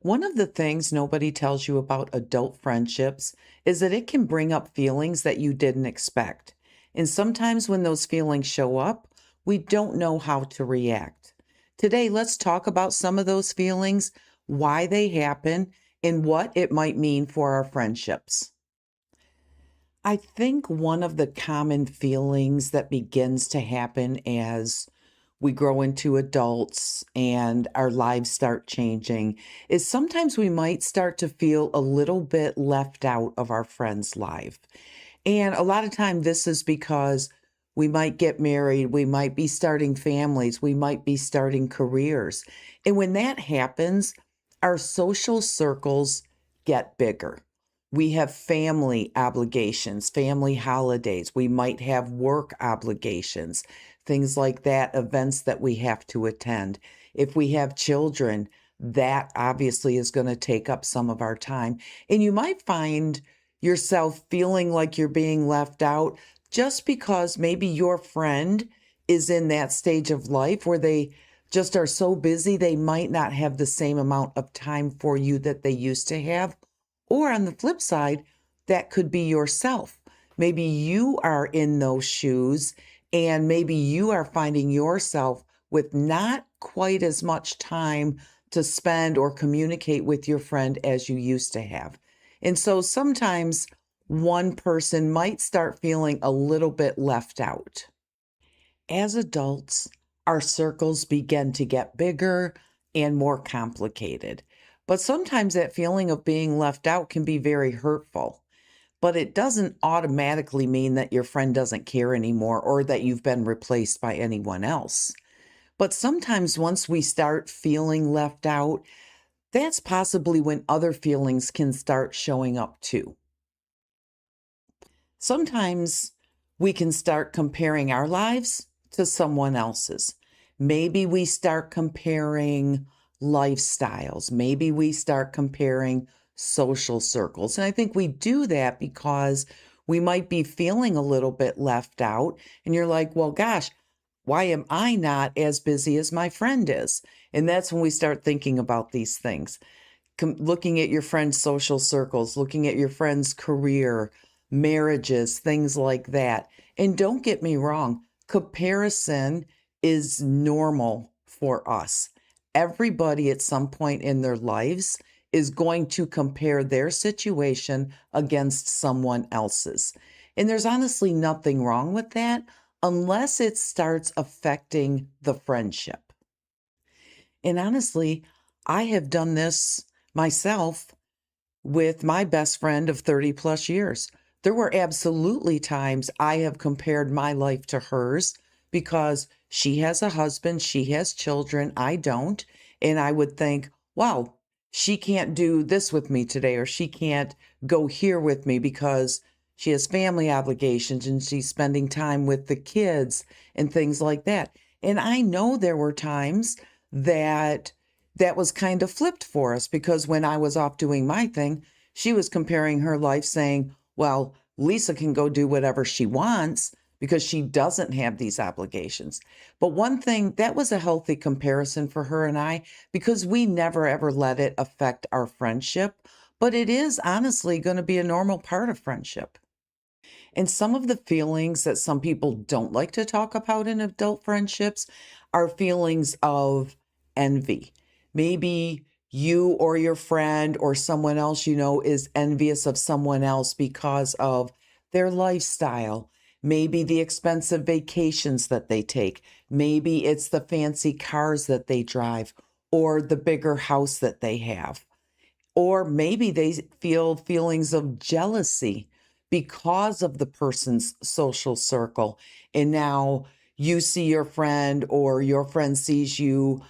One of the things nobody tells you about adult friendships is that it can bring up feelings that you didn't expect. And sometimes when those feelings show up, we don't know how to react. Today, let's talk about some of those feelings, why they happen, and what it might mean for our friendships. I think one of the common feelings that begins to happen as we grow into adults and our lives start changing is sometimes we might start to feel a little bit left out of our friend's life. And a lot of time this is because we might get married, we might be starting families, we might be starting careers. And when that happens, our social circles get bigger. We have family obligations, family holidays. We might have work obligations, things like that, events that we have to attend. If we have children, that obviously is going to take up some of our time. And you might find yourself feeling like you're being left out just because maybe your friend is in that stage of life where they just are so busy they might not have the same amount of time for you that they used to have. Or on the flip side, that could be yourself. Maybe you are in those shoes and maybe you are finding yourself with not quite as much time to spend or communicate with your friend as you used to have. And so sometimes one person might start feeling a little bit left out. As adults, our circles begin to get bigger and more complicated. But sometimes that feeling of being left out can be very hurtful. But it doesn't automatically mean that your friend doesn't care anymore or that you've been replaced by anyone else. But sometimes once we start feeling left out, that's possibly when other feelings can start showing up too. Sometimes we can start comparing our lives to someone else's. Maybe we start comparing lifestyles. Maybe we start comparing social circles. And I think we do that because we might be feeling a little bit left out. And you're like, well, gosh, why am I not as busy as my friend is? And that's when we start thinking about these things, looking at your friend's social circles, looking at your friend's career, marriages, things like that. And don't get me wrong, comparison is normal for us. Everybody at some point in their lives is going to compare their situation against someone else's. And there's honestly nothing wrong with that unless it starts affecting the friendship. And honestly, I have done this myself with my best friend of 30 plus years. There were absolutely times I have compared my life to hers because she has a husband, she has children, I don't. And I would think, wow, she can't do this with me today, or she can't go here with me because she has family obligations and she's spending time with the kids and things like that. And I know there were times that that was kind of flipped for us because when I was off doing my thing, she was comparing her life saying, well, Lisa can go do whatever she wants because she doesn't have these obligations. But one thing that was a healthy comparison for her and I because we never ever let it affect our friendship. But it is honestly going to be a normal part of friendship. And some of the feelings that some people don't like to talk about in adult friendships are feelings of envy. Maybe you or your friend or someone else you know is envious of someone else because of their lifestyle. Maybe the expensive vacations that they take. Maybe it's the fancy cars that they drive or the bigger house that they have. Or maybe they feel feelings of jealousy because of the person's social circle. And now you see your friend or your friend sees you,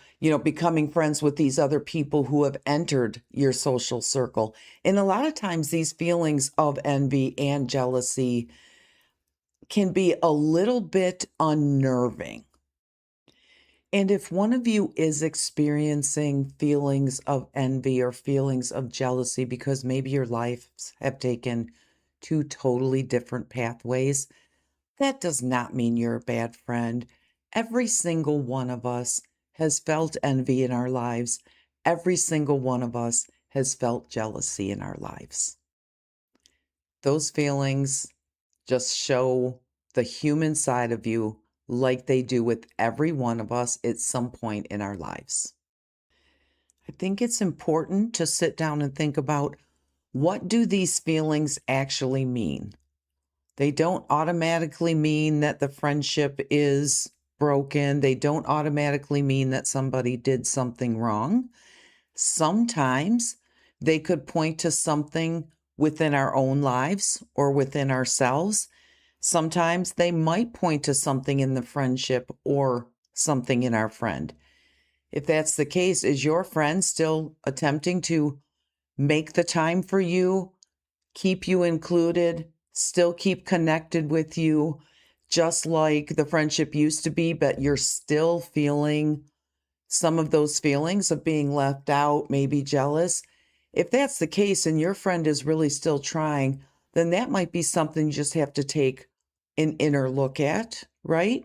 becoming friends with these other people who have entered your social circle. And a lot of times these feelings of envy and jealousy can be a little bit unnerving. And if one of you is experiencing feelings of envy or feelings of jealousy because maybe your lives have taken two totally different pathways, that does not mean you're a bad friend. Every single one of us has felt envy in our lives. every single one of us has felt jealousy in our lives. Those feelings just show the human side of you like they do with every one of us at some point in our lives. I think it's important to sit down and think about, what do these feelings actually mean? They don't automatically mean that the friendship is broken. They don't automatically mean that somebody did something wrong. Sometimes they could point to something within our own lives or within ourselves. Sometimes they might point to something in the friendship or something in our friend. If that's the case, is your friend still attempting to make the time for you, keep you included, still keep connected with you, just like the friendship used to be, but you're still feeling some of those feelings of being left out, maybe jealous? If that's the case and your friend is really still trying, then that might be something you just have to take an inner look at, right?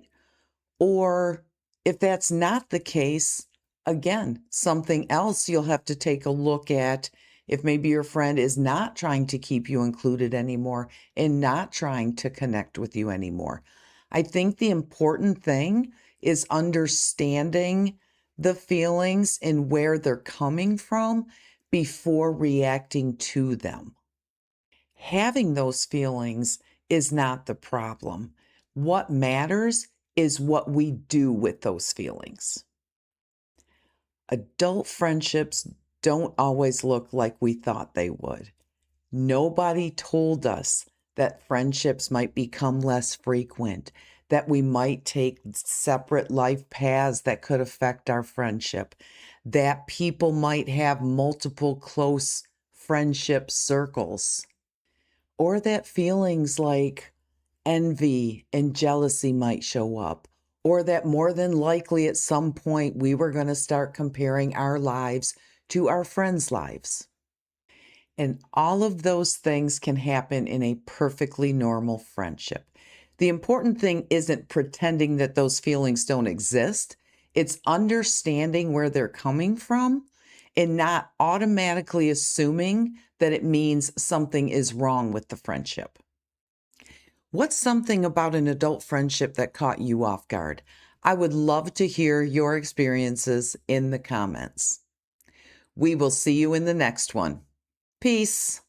Or if that's not the case, again, something else you'll have to take a look at. If maybe your friend is not trying to keep you included anymore and not trying to connect with you anymore. I think the important thing is understanding the feelings and where they're coming from before reacting to them. Having those feelings is not the problem. What matters is what we do with those feelings. Adult friendships don't always look like we thought they would. Nobody told us that friendships might become less frequent, that we might take separate life paths that could affect our friendship, that people might have multiple close friendship circles, or that feelings like envy and jealousy might show up, or that more than likely at some point we were going to start comparing our lives to our friends' lives. And all of those things can happen in a perfectly normal friendship. The important thing isn't pretending that those feelings don't exist. It's understanding where they're coming from and not automatically assuming that it means something is wrong with the friendship. What's something about an adult friendship that caught you off guard? I would love to hear your experiences in the comments. We will see you in the next one. Peace.